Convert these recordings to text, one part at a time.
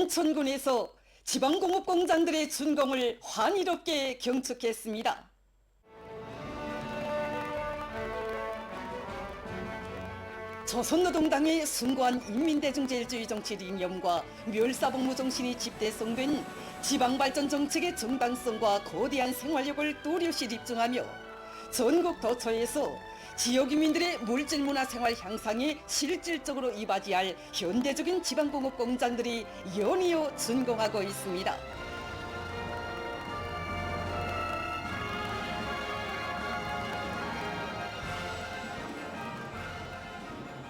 운천군에서 지방공업공장들의 준공을 환희롭게 경축했습니다. 조선노동당의 숭고한 인민대중제일주의 정치 이념과 멸사복무 정신이 집대성된 지방발전 정책의 정당성과 거대한 생활력을 뚜렷이 입증하며 전국 도처에서 지역주민들의 물질문화 생활 향상에 실질적으로 이바지할 현대적인 지방공업 공장들이 연이어 준공하고 있습니다.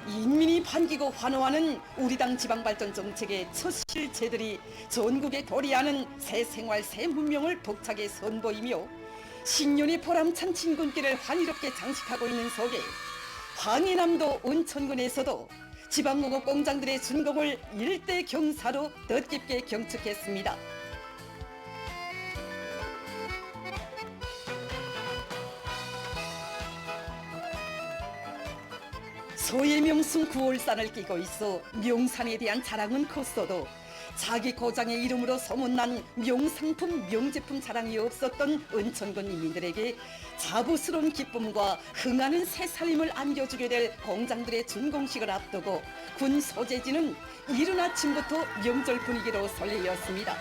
인민이 반기고 환호하는 우리 당 지방발전 정책의 첫 실체들이 전국에 도래하는 새 생활 새 문명을 벅차게 선보이며 신년의 보람찬 진군길을 환희롭게 장식하고 있는 속에 황해남도 운천군에서도 지방공업 공장들의 준공을 일대 경사로 뜻깊게 경축했습니다. 소의 명순 9월산을 끼고 있어 명산에 대한 자랑은 컸어도 자기 고장의 이름으로 소문난 명상품, 명제품 자랑이 없었던 은천군 인민들에게 자부스러운 기쁨과 흥하는 새 살림을 안겨주게 될 공장들의 준공식을 앞두고 군 소재지는 이른 아침부터 명절 분위기로 설레었습니다.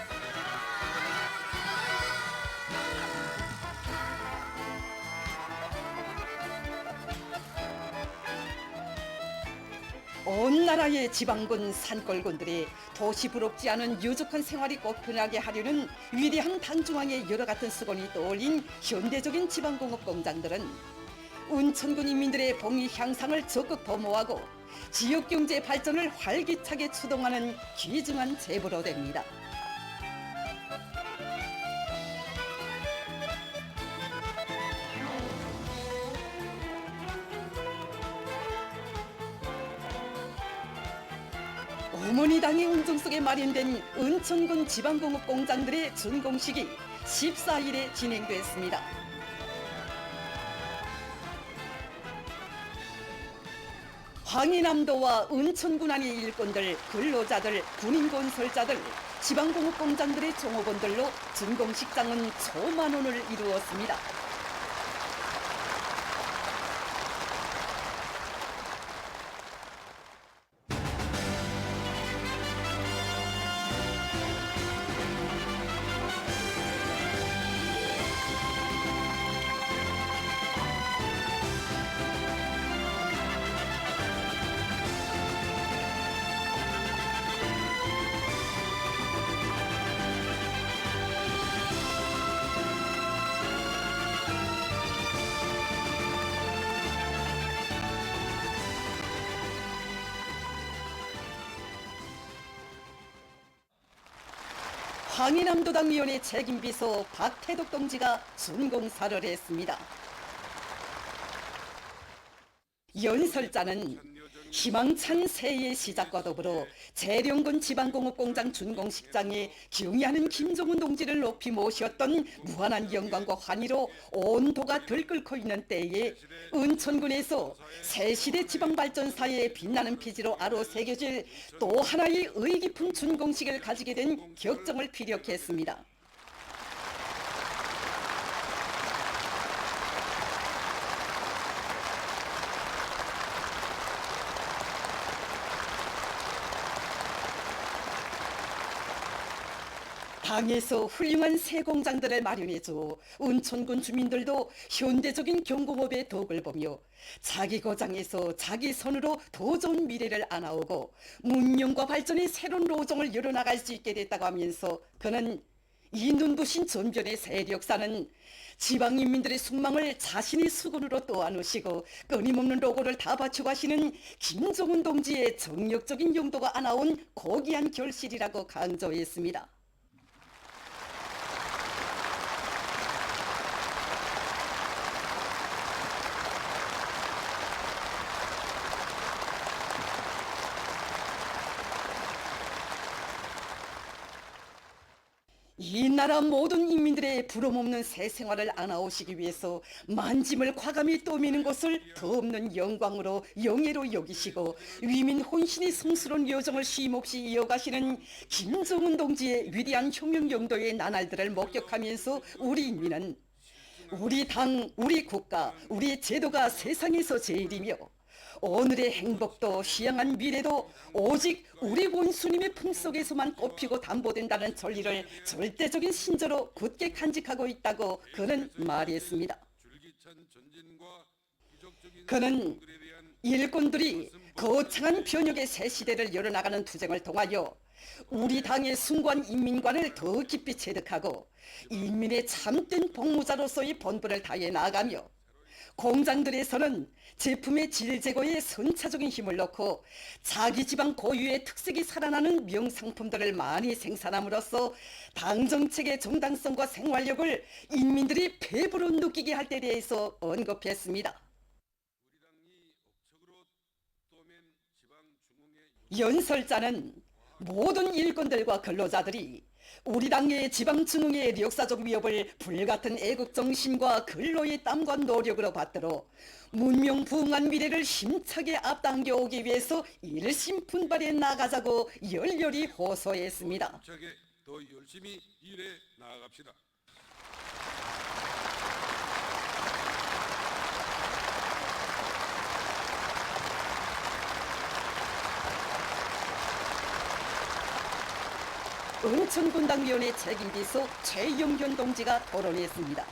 온 나라의 지방군 산골군들이 도시 부럽지 않은 유족한 생활이 꼭 편하게 하려는 위대한 당중앙의 여러 같은 수건이 떠올린 현대적인 지방공업 공장들은 운천군 인민들의 복리 향상을 적극 도모하고 지역경제 발전을 활기차게 추동하는 귀중한 제보로 됩니다. 어머니당의 운정 속에 마련된 은천군 지방공업 공장들의 준공식이 14일에 진행됐습니다. 황해남도와 은천군 안의 일꾼들, 근로자들, 군인건설자들, 지방공업 공장들의 종업원들로 준공식장은 초만원을 이루었습니다. 황해남도당위원회 책임비서 박태덕 동지가 준공사를 했습니다. 연설자는 희망찬 새해의 시작과 더불어 재령군 지방공업공장 준공식장에 경의하는 김종훈 동지를 높이 모셨던 무한한 영광과 환희로 온 도가 들끓고 있는 때에 은천군에서 새시대 지방발전사의 빛나는 피지로 아로새겨질 또 하나의 의깊은 준공식을 가지게 된 격정을 피력했습니다. 당에서 훌륭한 새 공장들을 마련해줘 운천군 주민들도 현대적인 경공업의 덕을 보며 자기 고장에서 자기 손으로 더 좋은 미래를 안아오고 문명과 발전의 새로운 로종을 열어나갈 수 있게 됐다고 하면서 그는 이 눈부신 전변의 세력사는 지방인민들의 숙망을 자신의 수건으로 떠안으시고 끊임없는 노고를 다 바쳐 가시는 김종훈 동지의 정력적인 용도가 안아온 고귀한 결실이라고 강조했습니다. 이 나라 모든 인민들의 부러움없는 새 생활을 안아오시기 위해서 만짐을 과감히 떠미는 것을 더없는 영광으로 영예로 여기시고 위민 혼신이 성스러운 여정을 쉼없이 이어가시는 김정은 동지의 위대한 혁명 영도의 나날들을 목격하면서 우리 인민은 우리 당, 우리 국가, 우리 제도가 세상에서 제일이며 오늘의 행복도 희망한 미래도 오직 우리 원수님의 품속에서만 꼽히고 담보된다는 전리를 절대적인 신조로 굳게 간직하고 있다고 그는 말했습니다. 그는 일꾼들이 거창한 변혁의 새 시대를 열어나가는 투쟁을 통하여 우리 당의 숭고한 인민관을 더 깊이 체득하고 인민의 참된 복무자로서의 본분을 다해 나가며 공장들에서는 제품의 질 제고에 선차적인 힘을 넣고 자기 지방 고유의 특색이 살아나는 명상품들을 많이 생산함으로써 당 정책의 정당성과 생활력을 인민들이 배부로 느끼게 할 때에 대해서 언급했습니다. 연설자는 모든 일꾼들과 근로자들이 우리 당의 지방중흥의 역사적 위협을 불같은 애국정신과 근로의 땀과 노력으로 받들어 문명부흥한 미래를 힘차게 앞당겨 오기 위해서 일심분발해 나가자고 열렬히 호소했습니다. 더 열심히 일해 나아갑시다. 은천군당위원회 책임비서 최영현 동지가 토론했습니다.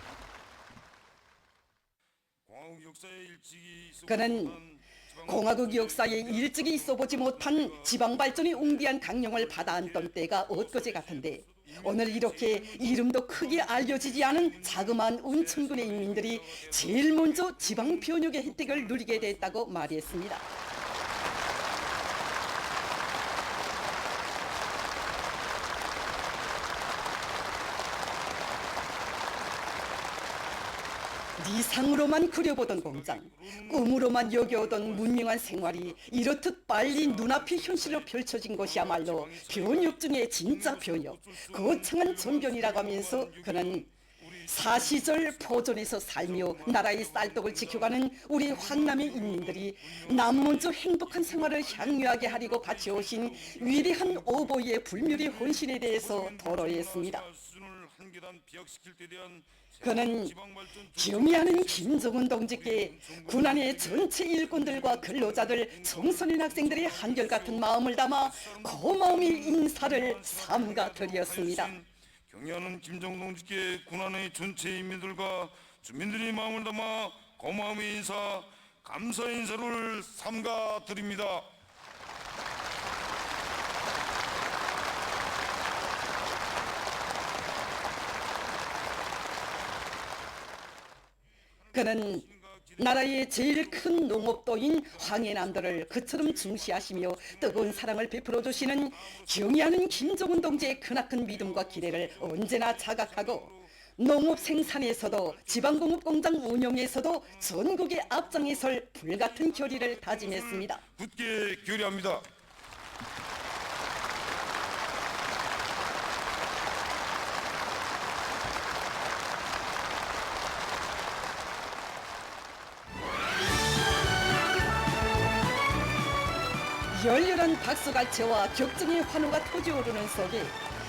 그는 공화국 역사에 일찍이 있어보지 못한 지방발전이 웅비한 강령을 받아안던 때가 엊그제 같은데 오늘 이렇게 이름도 크게 알려지지 않은 자그마한 은천군의 인민들이 제일 먼저 지방 변혁의 혜택을 누리게 됐다고 말했습니다. 이상으로만 그려보던 공장, 꿈으로만 여겨오던 문명한 생활이 이렇듯 빨리 눈앞에 현실로 펼쳐진 것이야말로 변혁 중에 진짜 변혁, 거창한 전변이라고 하면서 그는 사시절 포존에서 살며 나라의 쌀떡을 지켜가는 우리 황남의 인민들이 남먼저 행복한 생활을 향유하게 하려고 바쳐오신 위대한 오보이의 불멸의 헌신에 대해서 토로했습니다. 그는 경의하는 김정은 동지께 군안의 전체 일꾼들과 근로자들, 청소년 학생들의 한결같은 마음을 담아 고마움의 인사를 삼가 드렸습니다. 경의하는 김정은 동지께 군안의 전체 인민들과 주민들의 마음을 담아 고마움의 인사, 감사의 인사를 삼가 드립니다. 그는 나라의 제일 큰 농업도인 황해남도를 그처럼 중시하시며 뜨거운 사랑을 베풀어 주시는 경의하는 김정은 동지의 크나큰 믿음과 기대를 언제나 자각하고 농업 생산에서도 지방공업 공장 운영에서도 전국의 앞장에 설 불같은 결의를 다짐했습니다. 굳게 결의합니다. 열렬한 박수갈채와 격정의 환호가 터지오르는 속에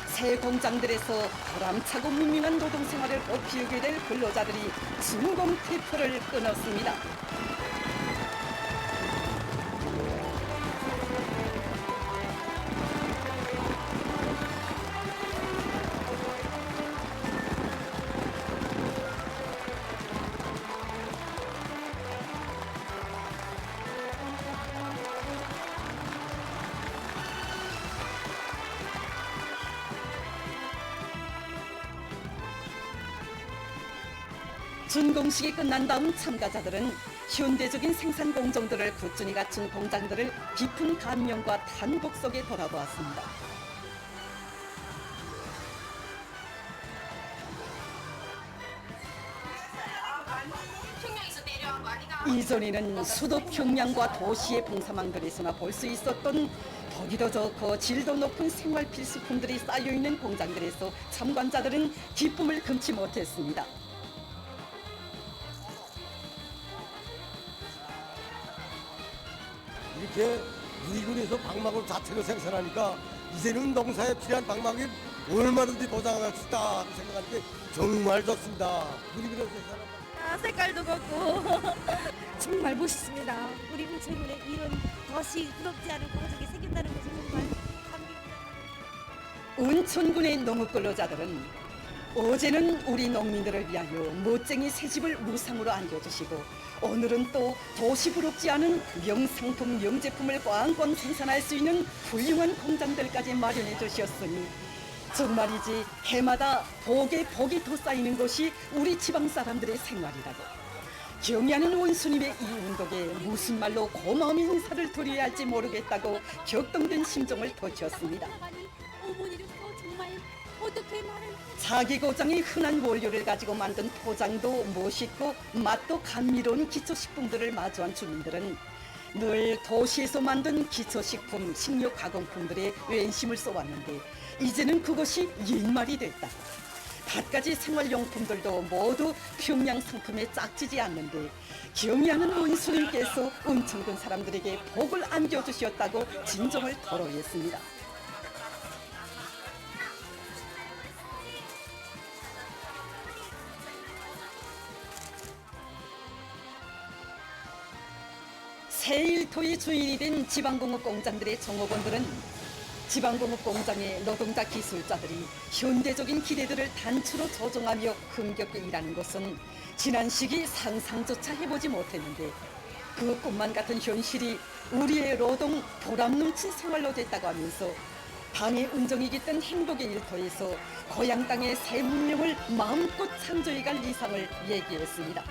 새 공장들에서 보람차고 무명한 노동생활을 꽃피우게 될 근로자들이 준공 퇴표를 끊었습니다. 준공식이 끝난 다음 참가자들은 현대적인 생산 공정들을 꾸준히 갖춘 공장들을 깊은 감명과 탄복 속에 돌아보았습니다. 이전에는 수도 평양과 도시의 봉사망들에서나 볼 수 있었던 보기도 좋고 질도 높은 생활 필수품들이 쌓여있는 공장들에서 참관자들은 기쁨을 금치 못했습니다. 이렇게 미군에서 방막을 자체로 생산하니까 이제는 농사에 필요한 방막이 얼마든지 보장할 수 있다 하고 생각하니까 정말 좋습니다. 미군에서 생산한 색깔도 걷고 정말 멋있습니다. 우리 운천군에 이런 덫이 부럽지 않은 공적이 생긴다는 것이 정말 감격입니다. 운천군의 농업근로자들은 어제는 우리 농민들을 위하여 멋쟁이 새집을 무상으로 안겨주시고 오늘은 또 도시 부럽지 않은 명상품 명제품을 꽝꽝 생산할 수 있는 훌륭한 공장들까지 마련해 주셨으니 정말이지 해마다 복에 복이 더 쌓이는 것이 우리 지방 사람들의 생활이라고. 경의하는 원수님의 이 운동에 무슨 말로 고마움의 인사를 드려야 할지 모르겠다고 격동된 심정을 터쳤습니다. 어머니를 정말 어떻게 말을 자기 고장의 흔한 원료를 가지고 만든 포장도 멋있고 맛도 감미로운 기초식품들을 마주한 주민들은 늘 도시에서 만든 기초식품, 식료 가공품들에 외심을 쏘았는데 이제는 그것이 옛말이 됐다. 갖가지 생활용품들도 모두 평양 상품에 짝지지 않는데 경의하는 원수님께서 운천군 사람들에게 복을 안겨주셨다고 진정을 토로했습니다. 새일토의 주인이 된 지방공업 공장들의 종업원들은 지방공업 공장의 노동자 기술자들이 현대적인 기대들을 단추로 조종하며 흥겹게 일하는 것은 지난 시기 상상조차 해보지 못했는데 그 꿈만 같은 현실이 우리의 노동 보람 넘친 생활로 됐다고 하면서 당의 운정이 깃든 행복의 일터에서 고향 땅의 새 문명을 마음껏 창조해갈 이상을 얘기했습니다.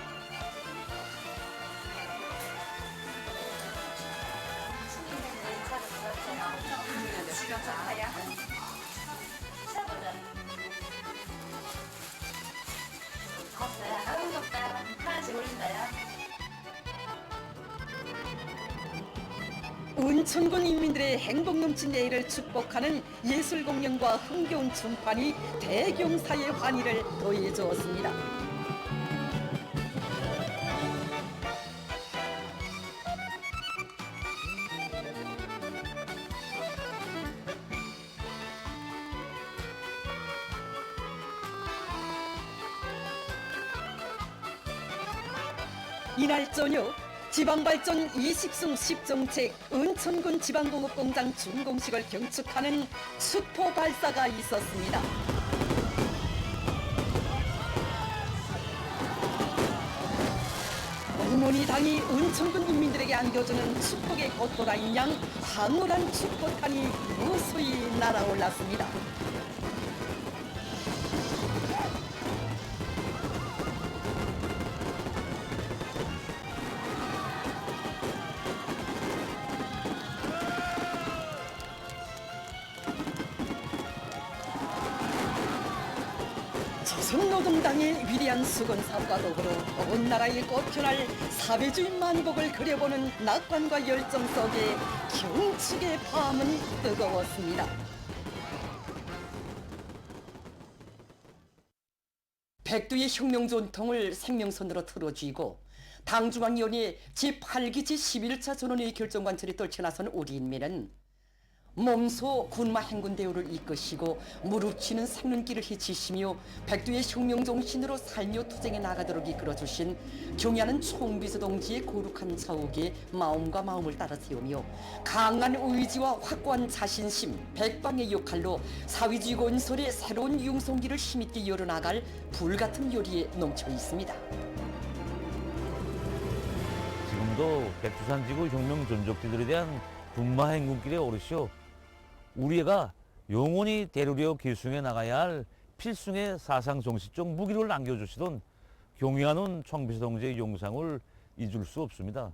운천군 인민들의 행복 넘친 내일을 축복하는 예술 공연과 흥겨운 춤판이 대경사의 환희를 더해 주었습니다. 이날 저녁 지방발전 20승 10정책 은천군 지방공업공장 준공식을 경축하는 수포 발사가 있었습니다. 어머니 당이 은천군 인민들에게 안겨주는 축복의 꽃보라인 양 황홀한 축포탄이 무수히 날아올랐습니다. 조선노동당의 위대한 수건사업과 더불어 온 나라의 꽃펴날 사회주의 만복을 그려보는 낙관과 열정 속에 경축의 밤은 뜨거웠습니다. 백두의 혁명전통을 생명선으로 틀어쥐고 당중앙위원회 제8기 제11차 전원회의 결정관철에 떨쳐나선 우리 인민은 몸소 군마 행군대우를 이끄시고 무릎치는 생눈길을 헤치시며 백두의 혁명정신으로 살며 투쟁에 나가도록 이끌어주신 경의하는 총비서 동지의 거룩한 자욱에 마음과 마음을 따라 세우며 강한 의지와 확고한 자신심, 백방의 역할로 사회주의 건설의 새로운 융성기를 힘있게 열어나갈 불같은 요리에 넘쳐 있습니다. 지금도 백두산지구 혁명 전적지들에 대한 군마 행군길에 오르시오. 우리가 영원히 대루려 계승해 나가야 할 필승의 사상 정신적 무기를 남겨주시던 경의하는 총비서 동지의 용상을 잊을 수 없습니다.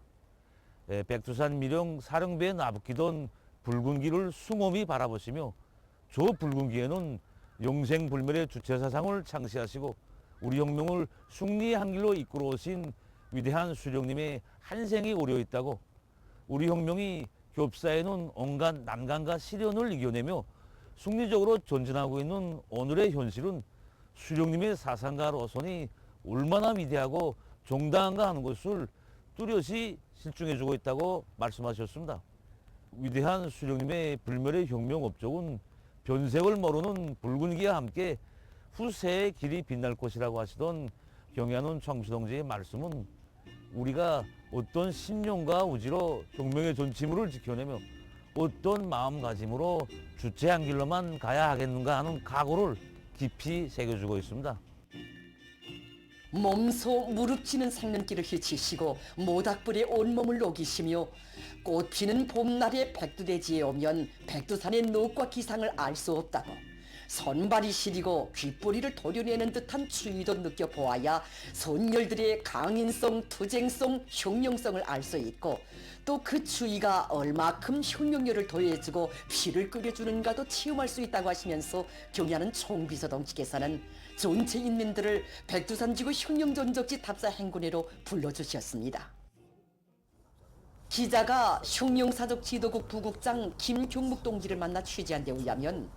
백두산 미령 사령배에 나붙기던 붉은 길을 숭엄히 바라보시며 저 붉은 길에는 영생불멸의 주체사상을 창시하시고 우리 혁명을 승리의 한 길로 이끌어 오신 위대한 수령님의 한 생이 오려 있다고, 우리 혁명이 겹사에는 온갖 난관과 시련을 이겨내며 승리적으로 전진하고 있는 오늘의 현실은 수령님의 사상가로서니 얼마나 위대하고 정당한가 하는 것을 뚜렷이 실증해주고 있다고 말씀하셨습니다. 위대한 수령님의 불멸의 혁명 업적은 변색을 모르는 붉은기와 함께 후세의 길이 빛날 것이라고 하시던 경야는 청수동지의 말씀은 우리가 어떤 신념과 의지로 혁명의 전치물을 지켜내며 어떤 마음가짐으로 주체한 길로만 가야 하겠는가 하는 각오를 깊이 새겨주고 있습니다. 몸소 무릎치는 상륜길을 헤치시고 모닥불에 온몸을 녹이시며 꽃피는 봄날의 백두대지에 오면 백두산의 녹과 기상을 알 수 없다고 손발이 시리고 귓보리를 도려내는 듯한 추위도 느껴보아야 선열들의 강인성, 투쟁성, 혁명성을 알 수 있고 또 그 추위가 얼마큼 혁명력을 더해주고 피를 끓여주는가도 체험할 수 있다고 하시면서 경야는 총비서동지께서는 전체 인민들을 백두산지구 혁명전적지 답사 행군회로 불러주셨습니다. 기자가 혁명사적 지도국 부국장 김경묵 동지를 만나 취재한 데 의하면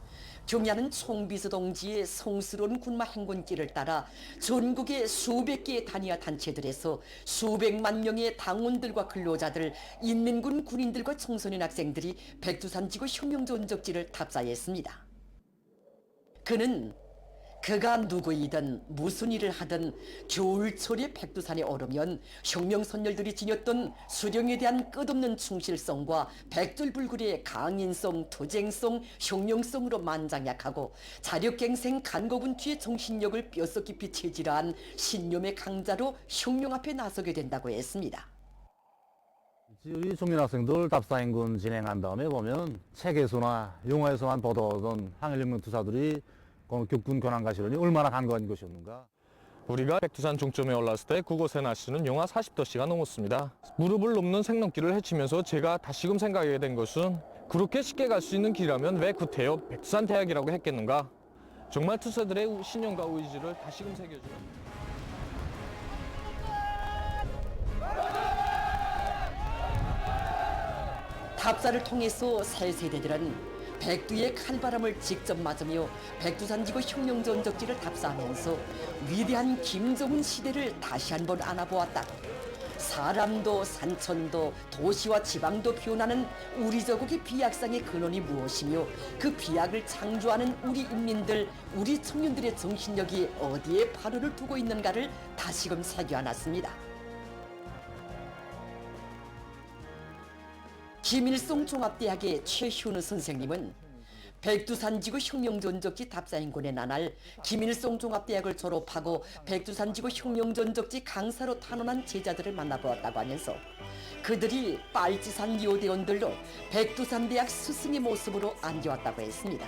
경야는 총비서 동지의 성스러운 군마 행군길을 따라 전국의 수백 개의 단위와 단체들에서 수백만 명의 당원들과 근로자들, 인민군 군인들과 청소년 학생들이 백두산지구 혁명전적지를 답사했습니다. 그는 그가 누구이든 무슨 일을 하든 겨울철에 백두산에 오르면 혁명선열들이 지녔던 수령에 대한 끝없는 충실성과 백돌불굴의 강인성, 투쟁성, 혁명성으로 만장약하고 자력갱생 간거군주의 정신력을 뼛속 깊이 체질한 신념의 강자로 혁명 앞에 나서게 된다고 했습니다. 우리 청년학생들 답사행군 진행한 다음에 보면 책에서나 영화에서만 보도하던 항일혁명 투사들이 격군 권한과 실현이 얼마나 간거한 것이었는가. 우리가 백두산 종점에 올랐을 때 그곳의 날씨는 영하 40도씨가 넘었습니다. 무릎을 넘는 생명길을 헤치면서 제가 다시금 생각하게 된 것은 그렇게 쉽게 갈 수 있는 길이라면 왜 구태여 백두산 대학이라고 했겠는가. 정말 투사들의 신념과 의지를 다시금 새겨주는 답사를 통해서 새 세대들은 백두의 칼바람을 직접 맞으며 백두산지구 혁명전적지를 답사하면서 위대한 김정은 시대를 다시 한번 안아보았다. 사람도 산천도 도시와 지방도 표현하는 우리 저국의 비약상의 근원이 무엇이며 그 비약을 창조하는 우리 인민들, 우리 청년들의 정신력이 어디에 발을 두고 있는가를 다시금 새겨안았습니다. 김일성 종합대학의 최현우 선생님은 백두산지구 혁명전적지 답사행군에 나날 김일성 종합대학을 졸업하고 백두산지구 혁명전적지 강사로 탄원한 제자들을 만나보았다고 하면서 그들이 빨치산 요대원들로 백두산대학 스승의 모습으로 안겨왔다고 했습니다.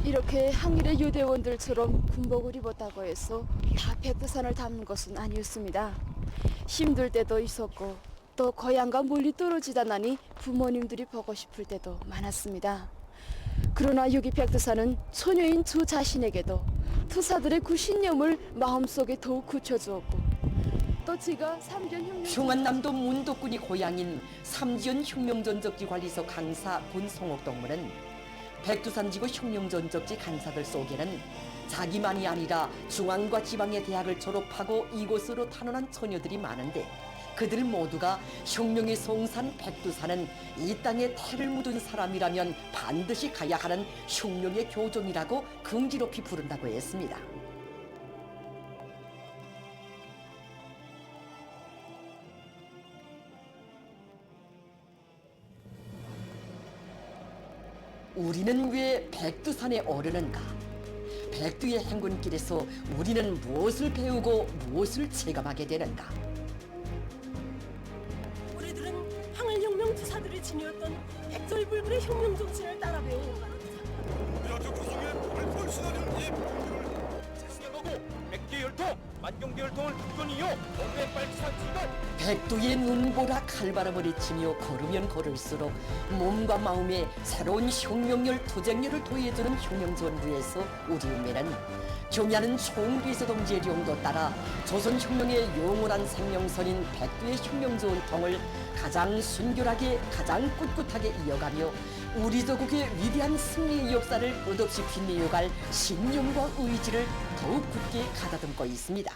이렇게 항일의 요대원들처럼 군복을 입었다고 해서 다 백두산을 닮은 것은 아니었습니다. 힘들 때도 있었고 또 고향과 멀리 떨어지다 나니 부모님들이 보고 싶을 때도 많았습니다. 그러나 여기 백두산은 소녀인 저 자신에게도 투사들의 그 신념을 마음속에 더욱 굳혀주었고 또 제가 삼전혁명 평안남도 문덕군이 고향인 삼지연 혁명전적지 관리소 강사 권송옥동무는 백두산지구 혁명전적지 강사들 속에는 자기만이 아니라 중앙과 지방의 대학을 졸업하고 이곳으로 탄원한 처녀들이 많은데 그들 모두가 혁명의 성산 백두산은 이 땅에 태를 묻은 사람이라면 반드시 가야 하는 혁명의 교종이라고 긍지높이 부른다고 했습니다. 우리는 왜 백두산에 오르는가? 백두의 행군길에서 우리는 무엇을 배우고 무엇을 체감하게 되는가? 우리들은 항일혁명 투사들이 지녔던 백돌불굴의 혁명 정신을 따라 배우는 우리 아주 구성의 발포 시나리오의 재생하고 백기열통 만경대 혈통을 국존 이어 동네 빨치산 지간 백두의 눈보라 칼바람을 헤치며 걸으면 걸을수록 몸과 마음에 새로운 혁명열, 투쟁열을 도해주는 혁명전부에서 우리 은매는 경야는 총비서 동지의 령도 따라 조선혁명의 영원한 생명선인 백두의 혁명전통을 가장 순결하게, 가장 꿋꿋하게 이어가며 우리 조국의 위대한 승리의 역사를 끝없이 빛내어갈 신념과 의지를 더욱 굳게 가다듬고 있습니다.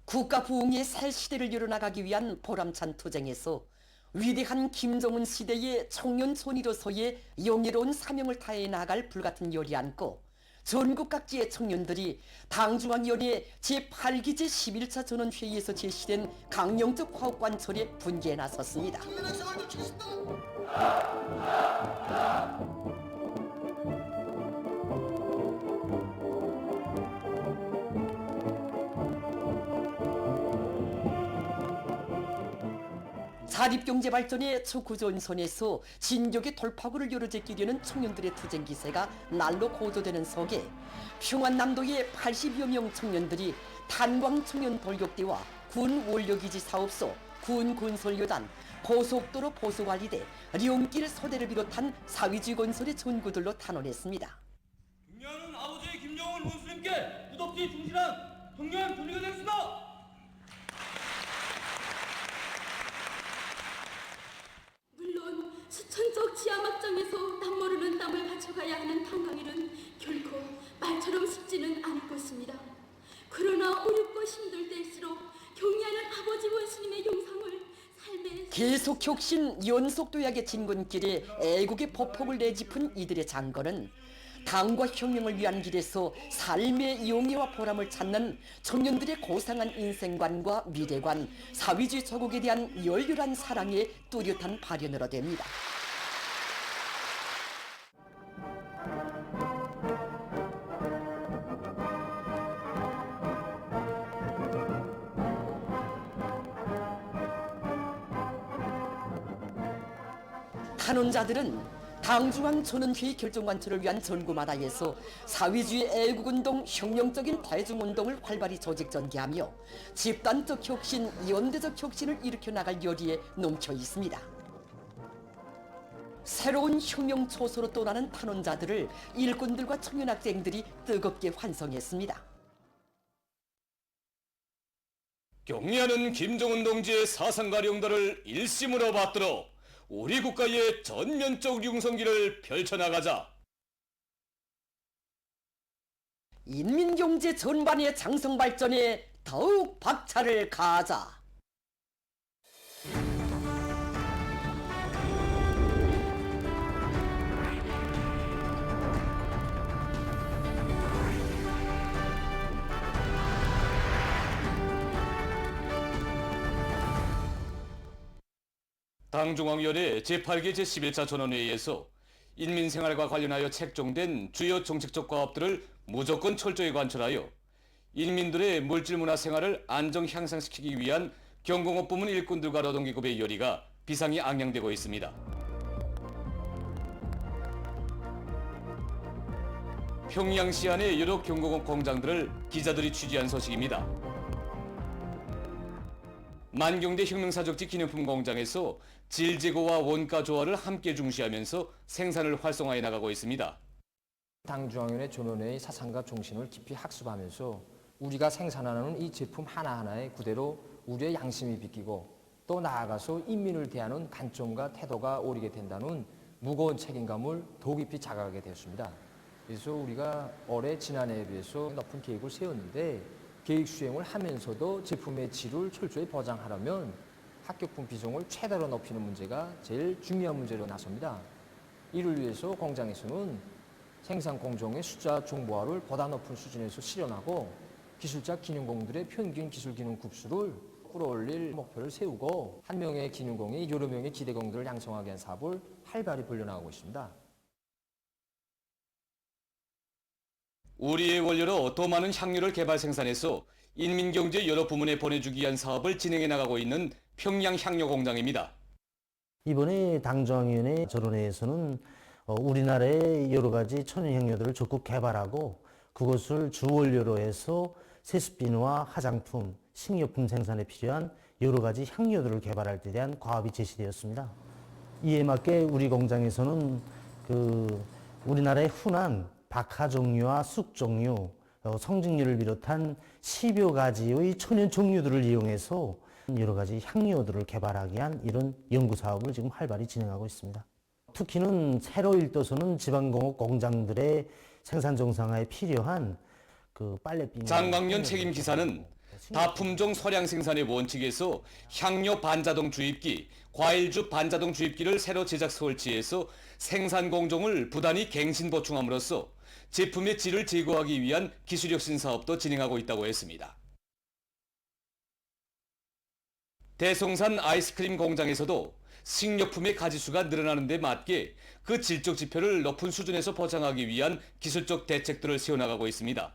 국가 부흥의 새 시대를 열어나가기 위한 보람찬 투쟁에서 위대한 김정은 시대의 청년 손이로서의 영예로운 사명을 다해 나갈 불같은 열이 안고 전국 각지의 청년들이 당중앙위원회 제8기 제11차 전원회의에서 제시된 강령적 화학관철에 분개에 나섰습니다. 자립경제 발전의 초구전선에서 진격의 돌파구를 열어제끼려는 청년들의 투쟁 기세가 날로 고조되는 속에 평안남도의 80여 명 청년들이 탄광청년 돌격대와 군 원료기지 사업소, 군 건설여단, 고속도로 보수관리대, 령길 소대를 비롯한 사위지 건설의 전구들로 탄원했습니다. 경야는 아버지 김정은 군수님께 끝없이 충실한 청년 전리가 되겠습니다. 물론 수천적 지하막장에서 땀 모르는 땀을 바쳐가야 하는 탄광일은 결코 말처럼 쉽지는 않을 것입니다. 그러나 어렵고 힘들 때일수록 경리하는 아버지 원수님의 영상을 삶의 계속 혁신 연속 도약의 진군길에 애국의 보폭을 내짚은 이들의 장거는 당과 혁명을 위한 길에서 삶의 용의와 보람을 찾는 청년들의 고상한 인생관과 미래관, 사회주의 조국에 대한 열렬한 사랑의 뚜렷한 발현으로 됩니다. 탄원자들은 당중앙 전원회의 결정관철을 위한 전구마다에서 사회주의 애국운동, 혁명적인 대중운동을 활발히 조직 전개하며 집단적 혁신, 연대적 혁신을 일으켜 나갈 열의에 넘쳐 있습니다. 새로운 혁명 초소로 떠나는 탄원자들을 일꾼들과 청년학생들이 뜨겁게 환송했습니다. 경리하는 김정은 동지의 사상과 용도를 일심으로 받들어 우리 국가의 전면적 융성기를 펼쳐나가자. 인민경제 전반의 장성 발전에 더욱 박차를 가하자. 당중앙위원회 제8기 제11차 전원회의에서 인민생활과 관련하여 책정된 주요 정책적 과업들을 무조건 철저히 관철하여 인민들의 물질문화 생활을 안정 향상시키기 위한 경공업 부문 일꾼들과 노동기업의 열의가 비상이 앙양되고 있습니다. 평양시 안의 여러 경공업 공장들을 기자들이 취재한 소식입니다. 만경대 혁명사적지 기념품 공장에서 질 제고와 원가 조화를 함께 중시하면서 생산을 활성화해 나가고 있습니다. 당중앙위원회 전원회의 사상과 정신을 깊이 학습하면서 우리가 생산하는 이 제품 하나하나에 그대로 우리의 양심이 비끼고 또 나아가서 인민을 대하는 관점과 태도가 오리게 된다는 무거운 책임감을 더 깊이 자각하게 되었습니다. 그래서 우리가 올해 지난해에 비해서 높은 계획을 세웠는데 계획 수행을 하면서도 제품의 질을 철저히 보장하려면 합격품 비중을 최대로 높이는 문제가 제일 중요한 문제로 나섭니다. 이를 위해서 공장에서는 생산 공정의 숫자 정보화를 보다 높은 수준에서 실현하고 기술자 기능공들의 평균 기술 기능 급수를 끌어올릴 목표를 세우고 한 명의 기능공이 여러 명의 기대공들을 양성하게 한 사업을 활발히 벌려나가고 있습니다. 우리의 원료로 더 많은 향료를 개발 생산해서 인민경제 여러 부문에 보내주기 위한 사업을 진행해 나가고 있는 평양향료공장입니다. 이번에 당중앙위원회 전원회에서는 우리나라의 여러 가지 천연향료들을 적극 개발하고 그것을 주원료로 해서 세습비누와 화장품, 식료품 생산에 필요한 여러 가지 향료들을 개발할 때 대한 과업이 제시되었습니다. 이에 맞게 우리 공장에서는 우리나라의 흔한 박하 종류와 쑥 종류, 성직류를 비롯한 10여 가지의 천연 종류들을 이용해서 여러 가지 향료들을 개발하기 위한 이런 연구 사업을 지금 활발히 진행하고 있습니다. 특히는 새로 일도서는 지방공업 공장들의 생산 정상화에 필요한 빨래비누. 장광년 책임 기사는 다품종 소량 생산의 원칙에서 향료 반자동 주입기, 과일주 반자동 주입기를 새로 제작 설치해서 생산 공정을 부단히 갱신 보충함으로써 제품의 질을 제고하기 위한 기술혁신 사업도 진행하고 있다고 했습니다. 대송산 아이스크림 공장에서도 식료품의 가지수가 늘어나는 데 맞게 그 질적 지표를 높은 수준에서 보장하기 위한 기술적 대책들을 세워나가고 있습니다.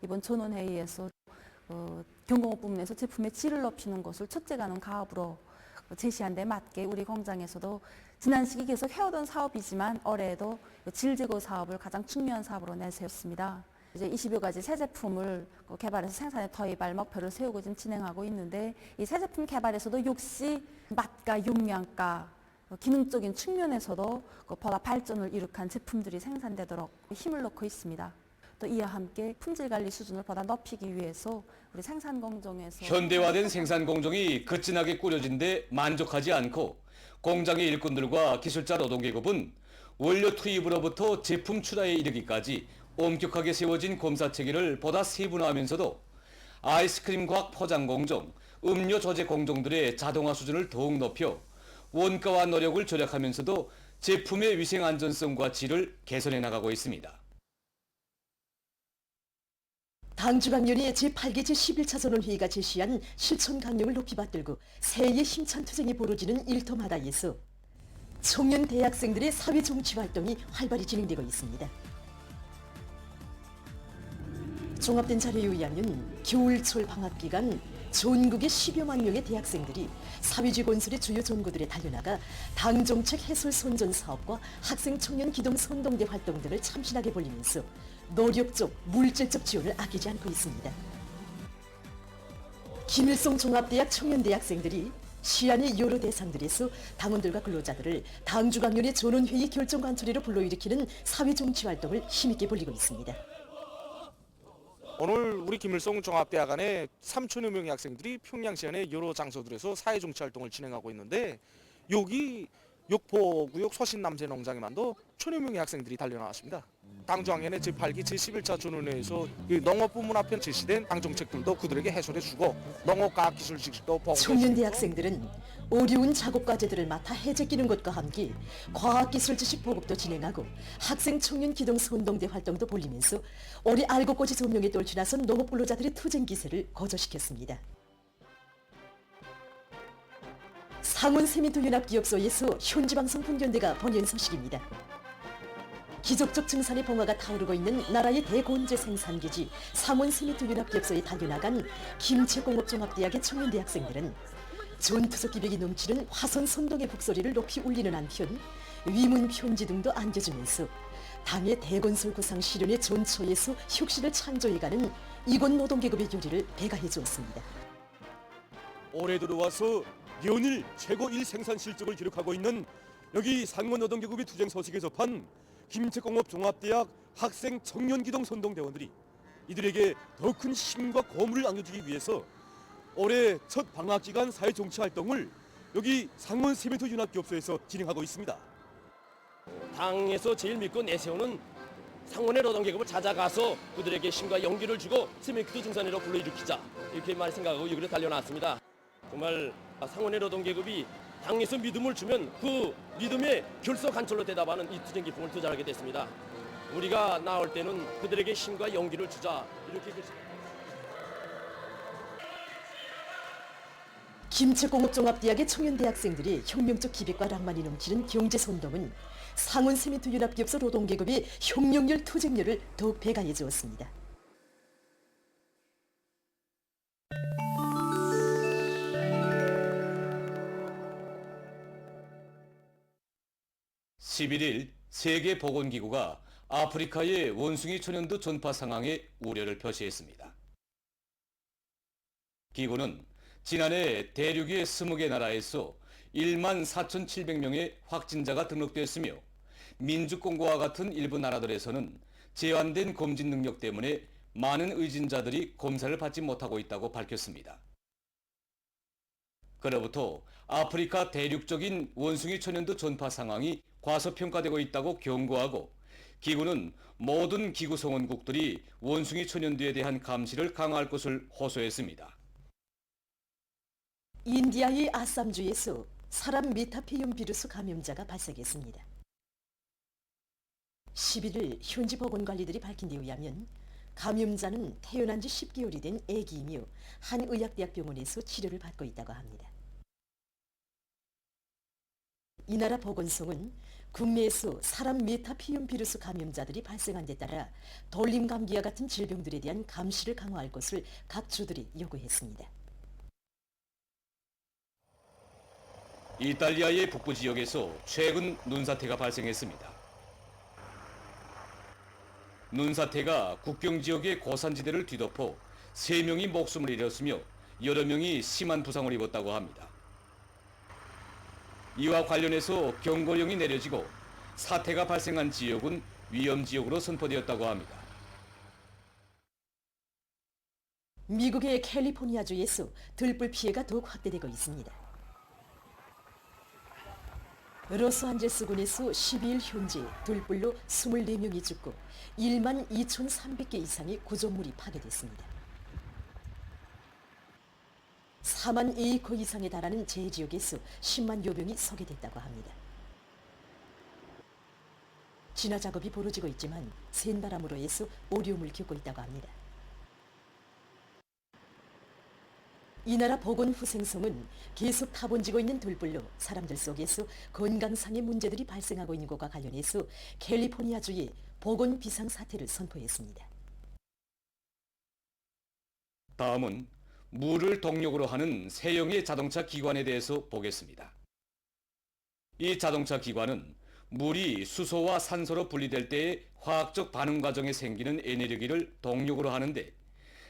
이번 전원회의에서 경공업 부문에서 제품의 질을 높이는 것을 첫째가는 가업으로 제시한 데 맞게 우리 공장에서도 지난 시기 계속 해오던 사업이지만 올해에도 질 제고 사업을 가장 중요한 사업으로 내세웠습니다. 이제 20여 가지 새 제품을 개발해서 생산에 도입할 목표를 세우고 지금 진행하고 있는데 이 새 제품 개발에서도 역시 맛과 용량과 기능적인 측면에서도 보다 발전을 이룩한 제품들이 생산되도록 힘을 넣고 있습니다. 또 이와 함께 품질 관리 수준을 보다 높이기 위해서 우리 생산 공정에서 현대화된 생산 공정이 거진하게 꾸려진 데 만족하지 않고 공장의 일꾼들과 기술자 노동계급은 원료 투입으로부터 제품 출하에 이르기까지 엄격하게 세워진 검사 체계를 보다 세분화하면서도 아이스크림 과학 포장 공정, 음료 조제 공정들의 자동화 수준을 더욱 높여 원가와 노력을 절약하면서도 제품의 위생 안전성과 질을 개선해 나가고 있습니다. 당주강연이 제8개 제11차 전원회의가 제시한 실천 강령을 높이 받들고 새해의 힘찬 투쟁이 벌어지는 일터마다에서 청년 대학생들의 사회정치 활동이 활발히 진행되고 있습니다. 종합된 자료에 의하면 겨울철 방학 기간 전국의 10여만 명의 대학생들이 사회주의 건설의 주요 전구들에 달려나가 당정책 해설 선전 사업과 학생 청년 기동 선동대 활동 등을 참신하게 벌이면서 노력적, 물질적 지원을 아끼지 않고 있습니다. 김일성 종합대학 청년대학생들이 시안의 여러 대상들에서 당원들과 근로자들을 당주강연의 전원회의 결정 관철회로 불러일으키는 사회정치활동을 힘있게 벌이고 있습니다. 오늘 우리 김일성 종합대학 안에 3천여 명의 학생들이 평양시안의 여러 장소들에서 사회정치활동을 진행하고 있는데 여기 육포구역 소신남새농장에만도 1,000여 명의 학생들이 달려나왔습니다. 당주학년의 제8기 제11차 전원회에서 농업부문 앞에 제시된 당정책들도 그들에게 해설해주고 농업과학기술 지식도 보고 청년 대학생들은 어려운 작업과제들을 맡아 해제끼는 것과 함께 과학기술 지식 보급도 진행하고 학생 청년 기동 선동대 활동도 벌이면서 올해 알곡고지 전명에 떨쳐나선 농업근로자들의 투쟁 기세를 거저시켰습니다. 상원 세미토연합기업소에서 현지방송 분견대가 번연 소식입니다. 기적적 증산의 봉화가 타오르고 있는 나라의 대건재 생산기지 상원 세미토연합기업소에 달려나간 김제공업종합대학의 청년 대학생들은 전투적 기백이 넘치는 화선 선동의 북소리를 높이 울리는 한편 위문 편지 등도 안겨주면서 당의 대건설 구상 실현의 전초에서 혁신을 창조해가는 이권 노동계급의 요리를 배가해 주었습니다. 올해 들어와서 연일 최고 1생산 실적을 기록하고 있는 여기 상원노동계급의 투쟁 소식에 접한 김제공업종합대학 학생 청년기동 선동대원들이 이들에게 더 큰 힘과 고무를 안겨주기 위해서 올해 첫 방학기간 사회정치활동을 여기 상원 세미토연합기업소에서 진행하고 있습니다. 당에서 제일 믿고 내세우는 상원의 노동계급을 찾아가서 그들에게 힘과 용기를 주고 세미토 증산회로 불러일으키자 이렇게 많이 생각하고 여기로 달려나왔습니다. 정말 상원의 노동계급이 당에서 믿음을 주면 그 믿음에 결속한철로 대답하는 이 투쟁 기풍을 투자하게 됐습니다. 우리가 나올 때는 그들에게 힘과 용기를 주자 이렇게 김제공업종합대학의 청년대학생들이 혁명적 기백과 낭만이 넘치는 경제선동은 상원 세미토연합기업소 노동계급의 혁명열 투쟁열을 더욱 배가해 주었습니다. 11일 세계보건기구가 아프리카의 원숭이 천연두 전파 상황에 우려를 표시했습니다. 기구는 지난해 대륙의 20개 나라에서 1만 4,700명의 확진자가 등록됐으며 민주공화국과 같은 일부 나라들에서는 제한된 검진 능력 때문에 많은 의진자들이 검사를 받지 못하고 있다고 밝혔습니다. 그로부터 아프리카 대륙적인 원숭이 천연두 전파 상황이 과소평가되고 있다고 경고하고 기구는 모든 기구 성원국들이 원숭이 천연두에 대한 감시를 강화할 것을 호소했습니다. 인디아의 아삼주에서 사람 메타페이온 비루스 감염자가 발생했습니다. 11일 현지 보건관리들이 밝힌 데 의하면 감염자는 태어난 지 10개월이 된 아기이며 한 의학대학병원에서 치료를 받고 있다고 합니다. 이 나라 보건성은 국내에서 사람 메타페이온 비루스 감염자들이 발생한 데 따라 돌림감기와 같은 질병들에 대한 감시를 강화할 것을 각 주들이 요구했습니다. 이탈리아의 북부 지역에서 최근 눈사태가 발생했습니다. 눈사태가 국경 지역의 고산지대를 뒤덮어 3명이 목숨을 잃었으며 여러 명이 심한 부상을 입었다고 합니다. 이와 관련해서 경고령이 내려지고 사태가 발생한 지역은 위험지역으로 선포되었다고 합니다. 미국의 캘리포니아주에서 들불 피해가 더욱 확대되고 있습니다. 로스안젤스군에서 12일 현재 들불로 24명이 죽고 1만 2,300개 이상의 구조물이 파괴됐습니다. 4만 에이커 이상에 달하는 제지역에서 10만여 명이 소개됐다고 합니다. 진화 작업이 벌어지고 있지만 센바람으로 해서 어려움을 겪고 있다고 합니다. 이 나라 보건후생성은 계속 타번지고 있는 들불로 사람들 속에서 건강상의 문제들이 발생하고 있는 것과 관련해서 캘리포니아주의 보건 비상사태를 선포했습니다. 다음은 물을 동력으로 하는 세형의 자동차 기관에 대해서 보겠습니다. 이 자동차 기관은 물이 수소와 산소로 분리될 때의 화학적 반응 과정에 생기는 에너지를 동력으로 하는데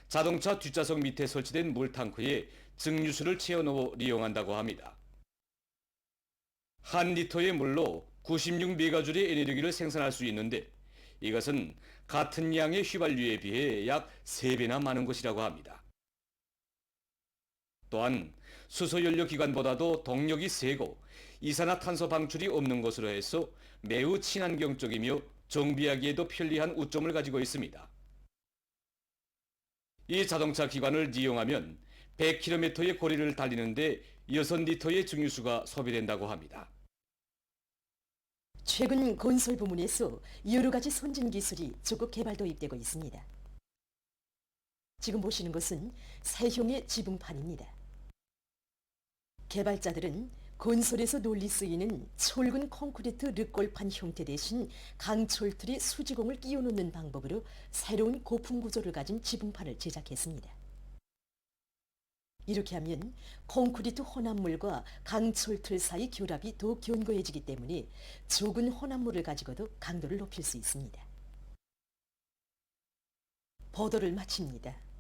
자동차 뒷좌석 밑에 설치된 물탱크에 증류수를 채워넣어 이용한다고 합니다. 한 리터의 물로 96메가줄의 에너지를 생산할 수 있는데 이것은 같은 양의 휘발유에 비해 약 3배나 많은 것이라고 합니다. 또한 수소연료 기관보다도 동력이 세고 이산화탄소 방출이 없는 것으로 해서 매우 친환경적이며 정비하기에도 편리한 우점을 가지고 있습니다. 이 자동차 기관을 이용하면 100km의 거리를 달리는데 6리터의 증류수가 소비된다고 합니다. 최근 건설 부문에서 여러 가지 선진 기술이 적극 개발 도입되고 있습니다. 지금 보시는 것은 세형의 지붕판입니다. 개발자들은 건설에서 널리 쓰이는 철근 콘크리트 르골판 형태 대신 강철틀에 수지공을 끼워 넣는 방법으로 새로운 고풍 구조를 가진 지붕판을 제작했습니다. 이렇게 하면 콘크리트 혼합물과 강철틀 사이 결합이 더 견고해지기 때문에 적은 혼합물을 가지고도 강도를 높일 수 있습니다. 보도를 마칩니다.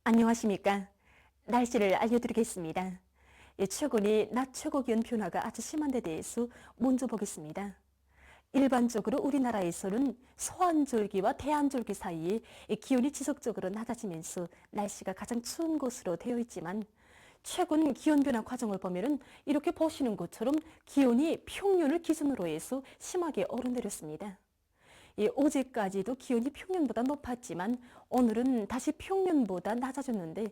안녕하십니까. 날씨를 알려드리겠습니다. 최근에 낮 최고 기온 변화가 아주 심한 데 대해서 먼저 보겠습니다. 일반적으로 우리나라에서는 소환절기와 대한절기 사이에 기온이 지속적으로 낮아지면서 날씨가 가장 추운 곳으로 되어 있지만 최근 기온 변화 과정을 보면은 이렇게 보시는 것처럼 기온이 평년을 기준으로 해서 심하게 오르내렸습니다. 어제까지도 기온이 평년보다 높았지만 오늘은 다시 평년보다 낮아졌는데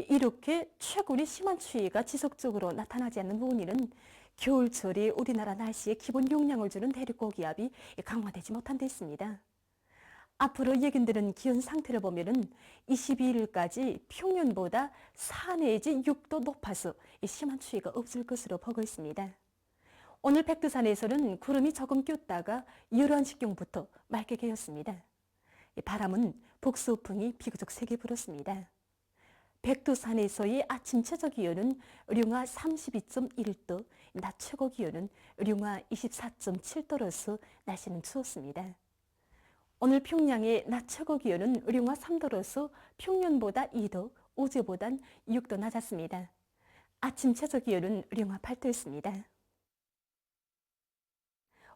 이렇게 최근에 심한 추위가 지속적으로 나타나지 않는 원인은 겨울철이 우리나라 날씨에 기본 영향을 주는 대륙고기압이 강화되지 못한 데 있습니다. 앞으로 예견되는 기온 상태를 보면은 22일까지 평년보다 4 내지 6도 높아서 심한 추위가 없을 것으로 보고 있습니다. 오늘 백두산에서는 구름이 조금 꼈다가 11시경부터 맑게 개었습니다. 바람은 북서풍이 비교적 세게 불었습니다. 백두산에서의 아침 최저 기온은 령화 32.1도, 낮 최고 기온은 령화 24.7도로서 날씨는 추웠습니다. 오늘 평양의 낮 최고 기온은 령화 3도로서 평년보다 2도, 어제보단 6도 낮았습니다. 아침 최저 기온은 령화 8도였습니다.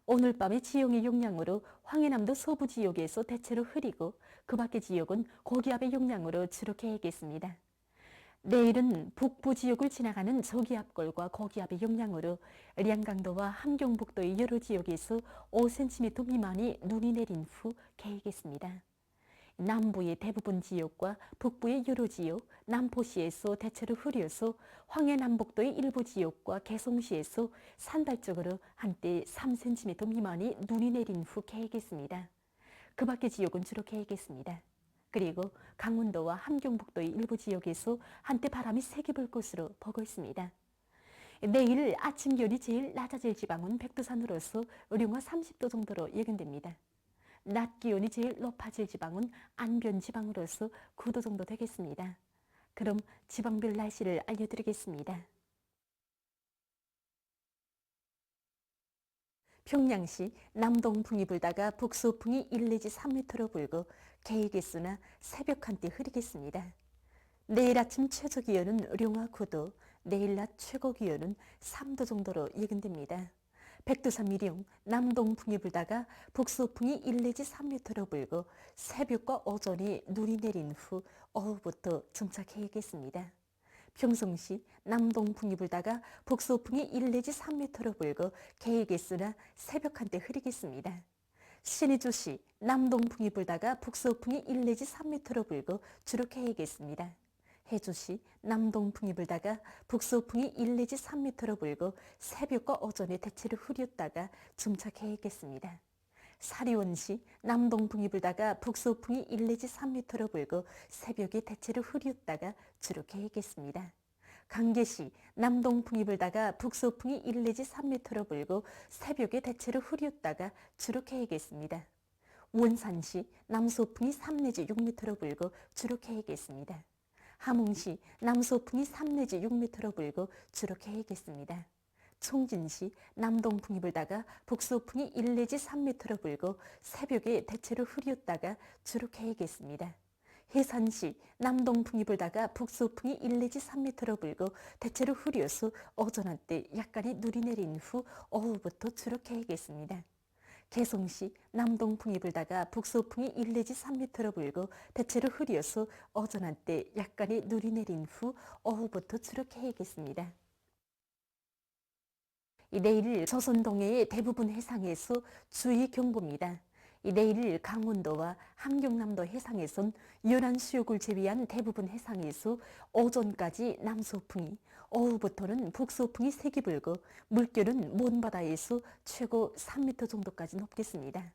오늘 밤의 지형의 영향으로 황해남도 서부 지역에서 대체로 흐리고 그 밖의 지역은 고기압의 영향으로 주로 개겠습니다. 내일은 북부 지역을 지나가는 저기압골과 고기압의 영향으로 량강도와 함경북도의 여러 지역에서 5cm 미만의 눈이 내린 후 개겠습니다. 남부의 대부분 지역과 북부의 여러 지역, 남포시에서 대체로 흐려서 황해남북도의 일부 지역과 개성시에서 산발적으로 한때 3cm 미만의 눈이 내린 후 개겠습니다. 그 밖의 지역은 주로 개겠습니다. 그리고 강원도와 함경북도의 일부 지역에서 한때 바람이 세게 불 것으로 보고 있습니다. 내일 아침 기온이 제일 낮아질 지방은 백두산으로서 령화 30도 정도로 예견됩니다. 낮 기온이 제일 높아질 지방은 안변 지방으로서 9도 정도 되겠습니다. 그럼 지방별 날씨를 알려드리겠습니다. 평양시 남동풍이 불다가 북서풍이 1 내지 3m로 불고 개의개수나 새벽 한때 흐리겠습니다. 내일 아침 최저 기온은 령화 9도, 내일 낮 최고 기온은 3도 정도로 예견됩니다. 백두산 미령 남동풍이 불다가 북서풍이 1 내지 3m로 불고 새벽과 오전에 눈이 내린 후 오후부터 점차 개겠습니다. 평성시 남동풍이 불다가 북서풍이 1 내지 3m로 불고 개겠으나 새벽 한때 흐리겠습니다. 신의주시 남동풍이 불다가 북서풍이 1 내지 3m로 불고 주로 개겠습니다. 해주시 남동풍이 불다가 북서풍이 1 내지 3m로 불고 새벽과 오전에 대체로 흐렸다가 점차 개겠습니다. 사리원시 남동풍이 불다가 북서풍이 1 내지 3m로 불고 새벽에 대체로 흐렸다가 주로 개겠습니다. 강계시 남동풍이 불다가 북서풍이 1 내지 3m로 불고 새벽에 대체로 흐렸다가 주로 개겠습니다. 원산시 남서풍이 3 내지 6m로 불고 주로 개겠습니다. 함흥시 남서풍이 3 내지 6m로 불고 주로 개겠습니다. 총진시 남동풍이 불다가 북서풍이 1 내지 3m로 불고 새벽에 대체로 흐렸다가 주로 개겠습니다. 해산시 남동풍이 불다가 북서풍이 1 내지 3m로 불고 대체로 흐려서 오전 한때 약간의 눈이 내린 후 오후부터 주로 개겠습니다. 개성시 남동풍이 불다가 북서풍이 1 내지 3m로 불고 대체로 흐려서 오전 한때 약간의 눈이 내린 후 오후부터 주로 개겠습니다. 내일 조선 동해의 대부분 해상에서 주의 경보입니다. 내일 강원도와 함경남도 해상에선 연안 수역을 제외한 대부분 해상에서 오전까지 남서풍이, 오후부터는 북서풍이 세게 불고 물결은 먼 바다에서 최고 3m 정도까지 높겠습니다.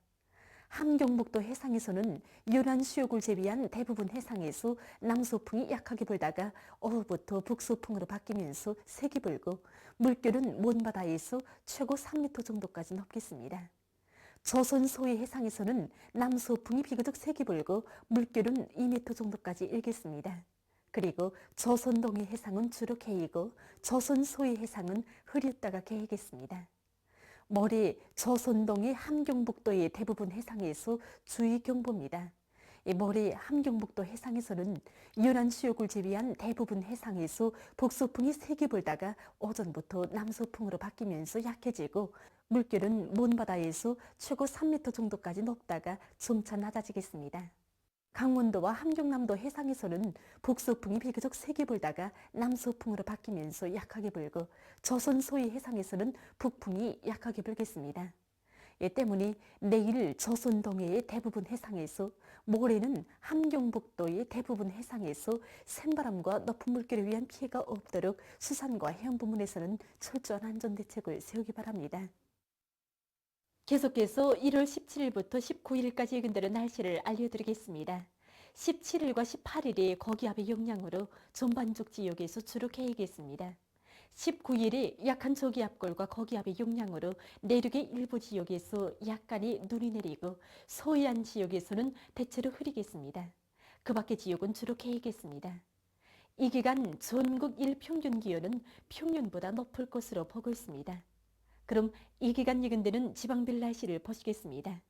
함경북도 해상에서는 연안 수역을 제외한 대부분 해상에서 남서풍이 약하게 불다가 오후부터 북서풍으로 바뀌면서 세게 불고 물결은 먼 바다에서 최고 3m 정도까지 높겠습니다. 조선 소해 해상에서는 남서풍이 비교적 세게 불고 물결은 2m 정도까지 일겠습니다. 그리고 조선 동해 해상은 주로 개이고 조선 소해 해상은 흐렸다가 개이겠습니다. 모레 조선 동해 함경북도의 대부분 해상에서 주의 경보입니다. 모레 함경북도 해상에서는 연안 수역을 제외한 대부분 해상에서 북서풍이 세게 불다가 오전부터 남서풍으로 바뀌면서 약해지고 물결은 먼 바다에서 최고 3m 정도까지 높다가 점차 낮아지겠습니다. 강원도와 함경남도 해상에서는 북서풍이 비교적 세게 불다가 남서풍으로 바뀌면서 약하게 불고 조선 소해 해상에서는 북풍이 약하게 불겠습니다. 이 때문에 내일 조선 동해의 대부분 해상에서, 모레는 함경북도의 대부분 해상에서 센바람과 높은 물결에 의한 피해가 없도록 수산과 해양 부문에서는 철저한 안전대책을 세우기 바랍니다. 계속해서 1월 17일부터 19일까지 예견되는 날씨를 알려드리겠습니다. 17일과 18일에 고기압의 영향으로 전반적 지역에서 주로 개이겠습니다. 19일에 약한 저기압골과 거기압의 영향으로 내륙의 일부 지역에서 약간의 눈이 내리고 서해안 지역에서는 대체로 흐리겠습니다. 그 밖의 지역은 주로 개겠습니다. 이 기간 전국 일평균 기온은 평년보다 높을 것으로 보고 있습니다. 그럼 이 기간 예견되는 지방별 날씨를 보시겠습니다.